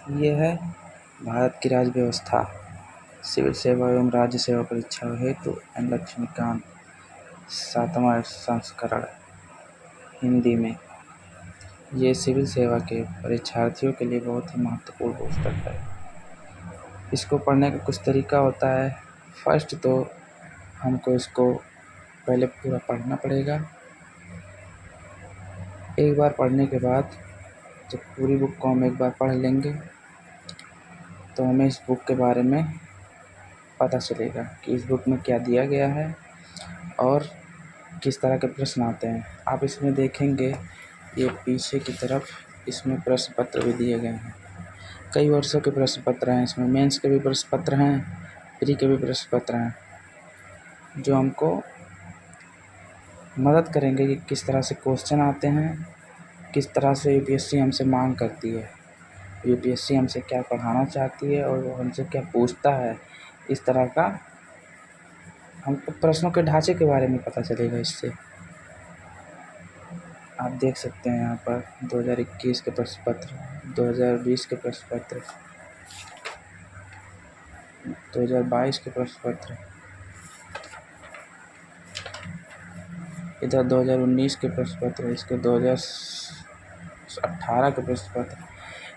ये है भारत की राज्य व्यवस्था, सिविल सेवा एवं राज्य सेवा परीक्षा हेतु एन लक्ष्मीकांत 7वां संस्करण हिंदी में। ये सिविल सेवा के परीक्षार्थियों के लिए बहुत ही महत्वपूर्ण पुस्तक है। इसको पढ़ने का कुछ तरीका होता है। फर्स्ट तो हमको इसको पहले पूरा पढ़ना पड़ेगा। एक बार पढ़ने के बाद जब पूरी बुक को हम एक बार पढ़ लेंगे तो हमें इस बुक के बारे में पता चलेगा कि इस बुक में क्या दिया गया है और किस तरह के प्रश्न आते हैं। आप इसमें देखेंगे ये पीछे की तरफ इसमें प्रश्न पत्र भी दिए गए हैं। कई वर्षों के प्रश्न पत्र हैं इसमें, मेंस के भी प्रश्न पत्र हैं, प्री के भी प्रश्न पत्र हैं, जो हमको मदद करेंगे कि किस तरह से क्वेश्चन आते हैं, किस तरह से यूपीएससी हमसे मांग करती है, यूपीएससी हमसे क्या पढ़ाना चाहती है और वो हमसे क्या पूछता है। इस तरह का हमको प्रश्नों के ढांचे के बारे में पता चलेगा इससे। आप देख सकते हैं यहाँ पर 2021 के प्रश्न पत्र, 2020 के प्रश्न पत्र, 2022 के प्रश्न पत्र, इधर 2019 के प्रश्न पत्र, इसके 2018 के प्रश्न पत्र।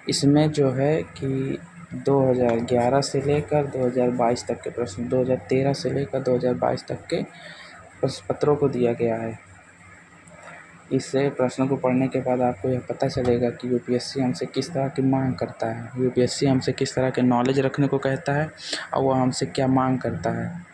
इसमें जो है कि 2011 से लेकर 2022 तक के प्रश्न, 2013 से लेकर 2022 तक के प्रश्न पत्रों को दिया गया है। इससे प्रश्नों को पढ़ने के बाद आपको यह पता चलेगा कि यूपीएससी हमसे किस तरह की मांग करता है, यूपीएससी हमसे किस तरह के नॉलेज रखने को कहता है और वह हमसे क्या मांग करता है।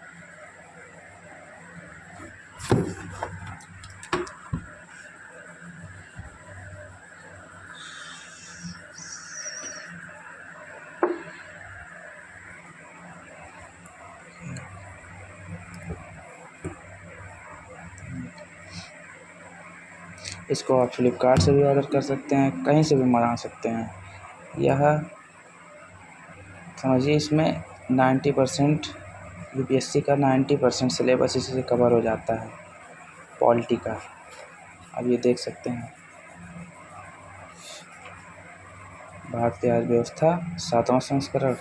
इसको आप फ्लिपकार्ट से भी ऑर्डर कर सकते हैं, कहीं से भी मंगा सकते हैं। यह समझिए इसमें 90% यूपीएससी का 90% सिलेबस इसी से कवर हो जाता है, पॉलिटी का। अब ये देख सकते हैं भारतीय राज्य व्यवस्था 7वां संस्करण।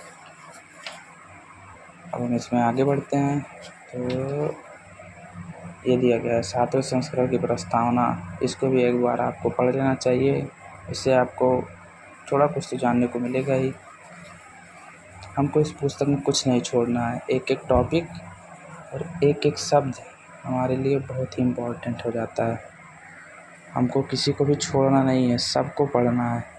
अब हम इसमें आगे बढ़ते हैं तो ये दिया गया है 7वें संस्करण की प्रस्तावना। इसको भी एक बार आपको पढ़ लेना चाहिए, इससे आपको थोड़ा कुछ तो जानने को मिलेगा ही। हमको इस पुस्तक में कुछ नहीं छोड़ना है, एक एक टॉपिक और एक एक शब्द हमारे लिए बहुत ही इम्पोर्टेंट हो जाता है। हमको किसी को भी छोड़ना नहीं है, सबको पढ़ना है।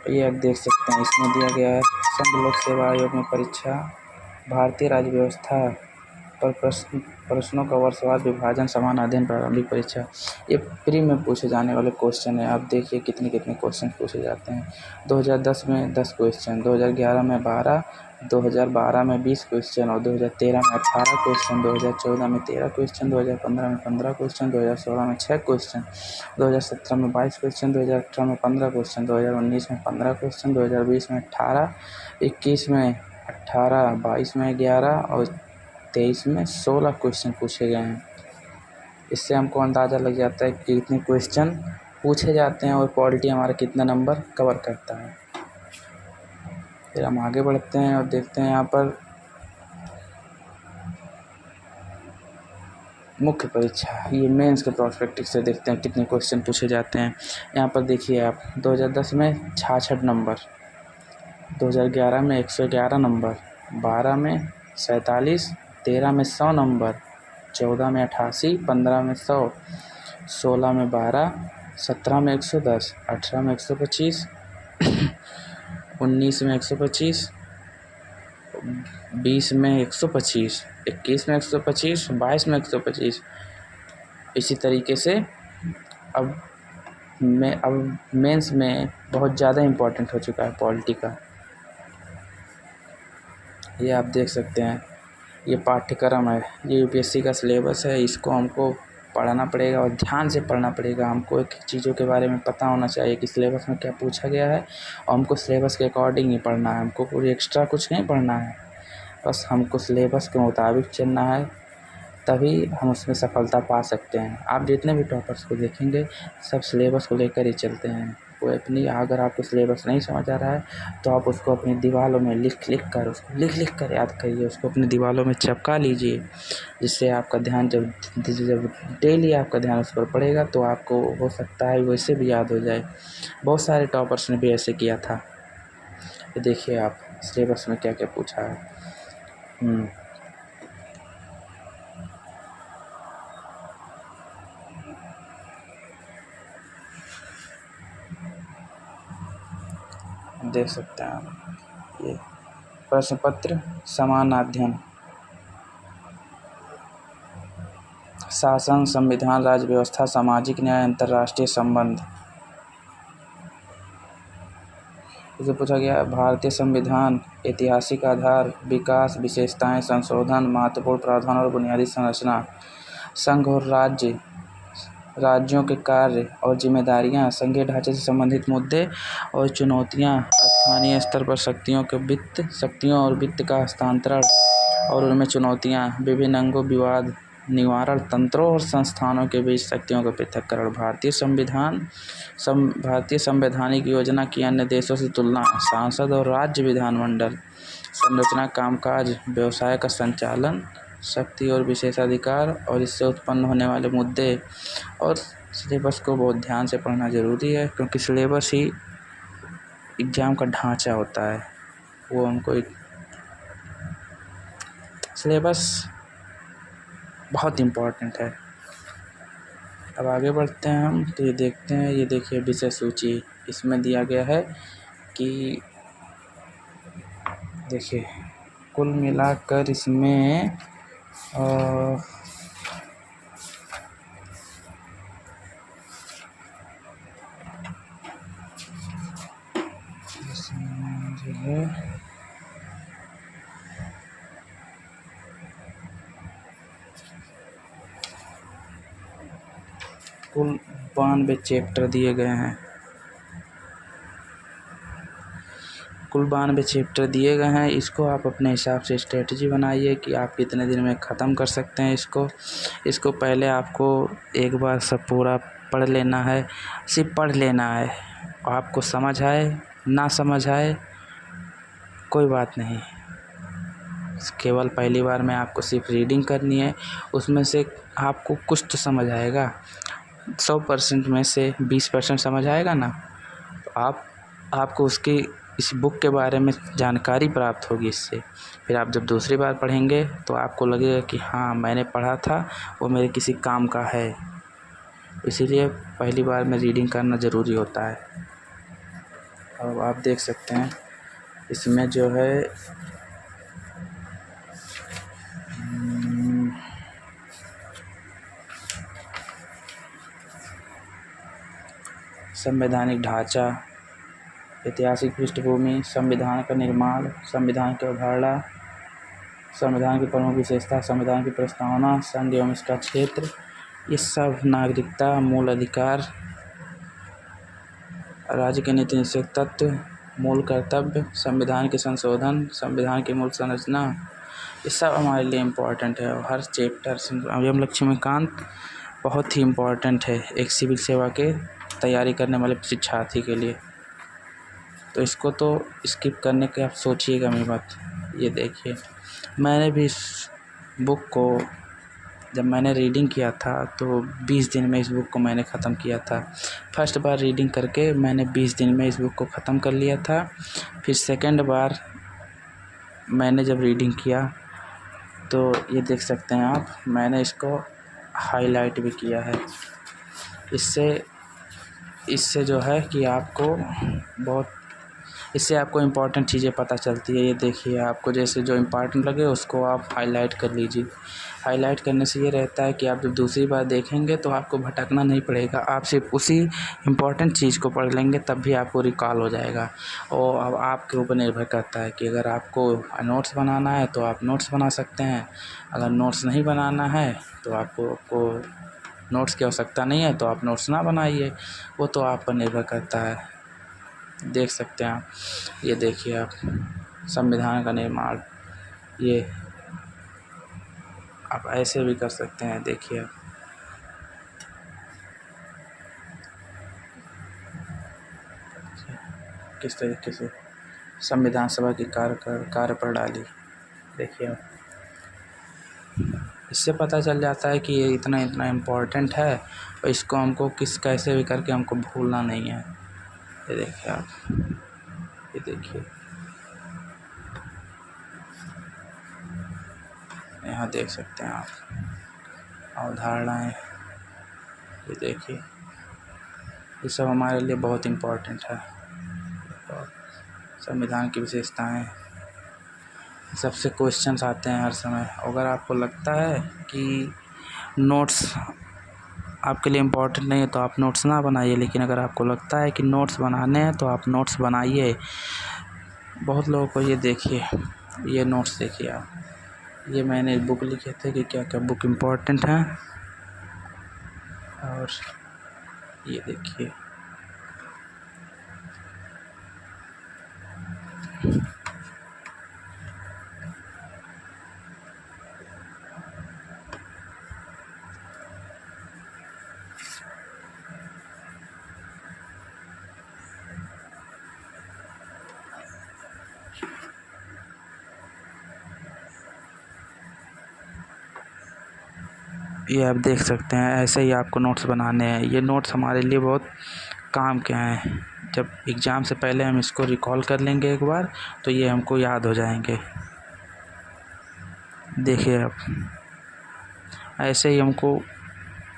ये आप देख सकते हैं इसमें दिया गया है संघ लोक सेवा आयोग में परीक्षा, भारतीय राज्य व्यवस्था पर प्रश्नों का वर्षवार विभाजन, समान अध्ययन, प्रारंभिक परीक्षा। ये प्री में पूछे जाने वाले क्वेश्चन है। आप देखिए कितने कितने क्वेश्चन पूछे जाते हैं। 2010 में 10 क्वेश्चन, 2011 में 12, 2012 में 20 क्वेश्चन और 2013 में 18 क्वेश्चन, 2014 में 13 क्वेश्चन, 2015 में 15 क्वेश्चन, 2016 में 6 क्वेश्चन, 2017 में 22 क्वेश्चन, 2018 में 15 क्वेश्चन, 2019 में 15 क्वेश्चन, 2020 में 18, 21 में 18, 22 में 11 और 23 में 16 क्वेश्चन पूछे गए हैं। इससे हमको अंदाज़ा लग जाता है कि कितने क्वेश्चन पूछे जाते हैं और पॉलिटी हमारा कितना नंबर कवर करता है। फिर हम आगे बढ़ते हैं और देखते हैं यहाँ पर मुख्य परीक्षा। ये मेंस के प्रोस्पेक्टिव से देखते हैं कितने क्वेश्चन पूछे जाते हैं। यहाँ पर देखिए आप 2010 में 66 नंबर, 2011 में 111 नंबर, 12 में 47, 13 में 100 नंबर, 14 में 88, 15 में 100, 16 में 12, 17 में 110, 18 में 125, 19 में 125, 20 में 125, 21 में 125, 22 में 125। इसी तरीके से अब मेंस में बहुत ज़्यादा इम्पोर्टेंट हो चुका है पॉलिटी का। ये आप देख सकते हैं, ये पाठ्यक्रम है, ये यूपीएससी का सिलेबस है। इसको हमको पढ़ना पड़ेगा और ध्यान से पढ़ना पड़ेगा। हमको एक चीज़ों के बारे में पता होना चाहिए कि सिलेबस में क्या पूछा गया है और हमको सिलेबस के अकॉर्डिंग ही पढ़ना है। हमको कोई एक्स्ट्रा कुछ नहीं पढ़ना है। बस हमको सिलेबस के मुताबिक चलना है, तभी हम उसमें सफलता पा सकते हैं। आप जितने भी टॉपर्स को देखेंगे सब सिलेबस को लेकर ही चलते हैं। कोई अपनी अगर आपको सिलेबस नहीं समझ आ रहा है तो आप उसको अपनी दीवारों में लिख कर याद करिए, उसको अपनी दीवारों में चिपका लीजिए, जिससे आपका ध्यान जब डेली आपका ध्यान उस पर पड़ेगा तो आपको हो सकता है वैसे भी याद हो जाए। बहुत सारे टॉपर्स ने भी ऐसे किया था। ये देखिए आप सिलेबस में क्या क्या पूछा है। देख सकते हैं आप ये प्रश्न पत्र समान अध्ययन, शासन, संविधान, राज्य व्यवस्था, सामाजिक न्याय, अंतर्राष्ट्रीय संबंध। इसे पूछा गया भारतीय संविधान, ऐतिहासिक आधार, विकास, विशेषताएं, संशोधन, महत्वपूर्ण प्रावधान और बुनियादी संरचना, संघ और राज्यों के कार्य और जिम्मेदारियां, संघीय ढांचे से संबंधित मुद्दे और चुनौतियां, स्थानीय स्तर पर शक्तियों और वित्त का हस्तांतरण और उनमें चुनौतियां, विभिन्न अंगों विवाद निवारण तंत्रों और संस्थानों के बीच शक्तियों का पृथक्करण, भारतीय संवैधानिक योजना की अन्य देशों से तुलना, सांसद और राज्य विधानमंडल संरचना, कामकाज, व्यवसाय का संचालन, शक्ति और विशेषाधिकार और इससे उत्पन्न होने वाले मुद्दे। और सिलेबस को बहुत ध्यान से पढ़ना ज़रूरी है, क्योंकि सिलेबस ही एग्ज़ाम का ढांचा होता है। वो हमको सिलेबस बहुत इम्पोर्टेंट है। अब आगे बढ़ते हैं हम, तो ये देखते हैं, ये देखिए विषय सूची, इसमें दिया गया है कि देखिए कुल मिलाकर इसमें जो है कुल 92 चैप्टर दिए गए हैं। इसको आप अपने हिसाब से स्ट्रेटजी बनाइए कि आप कितने दिन में ख़त्म कर सकते हैं इसको पहले आपको एक बार सब पूरा पढ़ लेना है, सिर्फ पढ़ लेना है। आपको समझ आए ना समझ आए कोई बात नहीं, केवल पहली बार में आपको सिर्फ रीडिंग करनी है। उसमें से आपको कुछ तो समझ आएगा, 100% में से 20% समझ आएगा ना, तो आपको इस बुक के बारे में जानकारी प्राप्त होगी इससे। फिर आप जब दूसरी बार पढ़ेंगे तो आपको लगेगा कि हाँ मैंने पढ़ा था वो मेरे किसी काम का है। इसीलिए पहली बार में रीडिंग करना ज़रूरी होता है। अब आप देख सकते हैं इसमें जो है संवैधानिक ढांचा, ऐतिहासिक पृष्ठभूमि, संविधान का निर्माण, संविधान की अवधारणा, संविधान की प्रमुख विशेषता, संविधान की प्रस्तावना, संघ एवं इसका क्षेत्र, ये सब, नागरिकता, मूल अधिकार, राज्य के नीति निषेध तत्व, मूल कर्तव्य, संविधान के संशोधन, संविधान की मूल संरचना, ये सब हमारे लिए इम्पोर्टेंट है। और हर चैप्टर एम लक्ष्मीकांत बहुत ही इम्पोर्टेंट है एक सिविल सेवा के तैयारी करने वाले शिक्षार्थी के लिए। तो इसको तो स्किप करने के आप सोचिएगा भी मत। ये देखिए मैंने भी इस बुक को जब मैंने रीडिंग किया था तो 20 दिन में इस बुक को मैंने ख़त्म किया था। फर्स्ट बार रीडिंग करके मैंने 20 दिन में इस बुक को ख़त्म कर लिया था। फिर सेकंड बार मैंने जब रीडिंग किया तो ये देख सकते हैं आप, मैंने इसको हाईलाइट भी किया है। इससे जो है कि इससे आपको इम्पॉर्टेंट चीज़ें पता चलती है। ये देखिए आपको जैसे जो इम्पॉर्टेंट लगे उसको आप हाईलाइट कर लीजिए। हाईलाइट करने से ये रहता है कि आप जब दूसरी बार देखेंगे तो आपको भटकना नहीं पड़ेगा, आप सिर्फ उसी इम्पॉर्टेंट चीज़ को पढ़ लेंगे तब भी आपको रिकॉल हो जाएगा। और अब आपके ऊपर निर्भर करता है कि अगर आपको नोट्स बनाना है तो आप नोट्स बना सकते हैं, अगर नोट्स नहीं बनाना है तो आपको नोट्स की आवश्यकता नहीं है तो आप नोट्स ना बनाइए, वो तो आप पर निर्भर करता है। देख सकते हैं आप, ये देखिए आप, संविधान का निर्माण, ये आप ऐसे भी कर सकते हैं, देखिए आप किस तरीके से संविधान सभा की कार्यप्रणाली, देखिए आप इससे पता चल जाता है कि ये इतना इतना इम्पोर्टेंट है और इसको हमको कैसे भी करके हमको भूलना नहीं है। ये देखिए आप, ये देखिए यहाँ देख सकते हैं आप अवधारणाएँ, ये देखिए ये सब हमारे लिए बहुत इम्पोर्टेंट है। और संविधान की विशेषताएँ, सबसे क्वेश्चंस आते हैं हर समय। अगर आपको लगता है कि नोट्स आपके लिए इम्पोर्टेंट नहीं है तो आप नोट्स ना बनाइए, लेकिन अगर आपको लगता है कि नोट्स बनाने हैं तो आप नोट्स बनाइए। बहुत लोगों को ये देखिए, ये नोट्स देखिए आप, ये मैंने बुक लिखे थे कि क्या क्या बुक इम्पोर्टेंट हैं, और ये देखिए ये आप देख सकते हैं, ऐसे ही आपको नोट्स बनाने हैं। ये नोट्स हमारे लिए बहुत काम के हैं। जब एग्ज़ाम से पहले हम इसको रिकॉल कर लेंगे एक बार तो ये हमको याद हो जाएंगे। देखिए आप, ऐसे ही हमको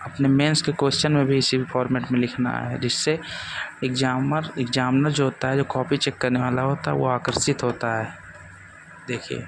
अपने मेंस के क्वेश्चन में भी इसी फॉर्मेट में लिखना है, जिससे एग्जामनर जो होता है, जो कॉपी चेक करने वाला होता है, वो आकर्षित होता है। देखिए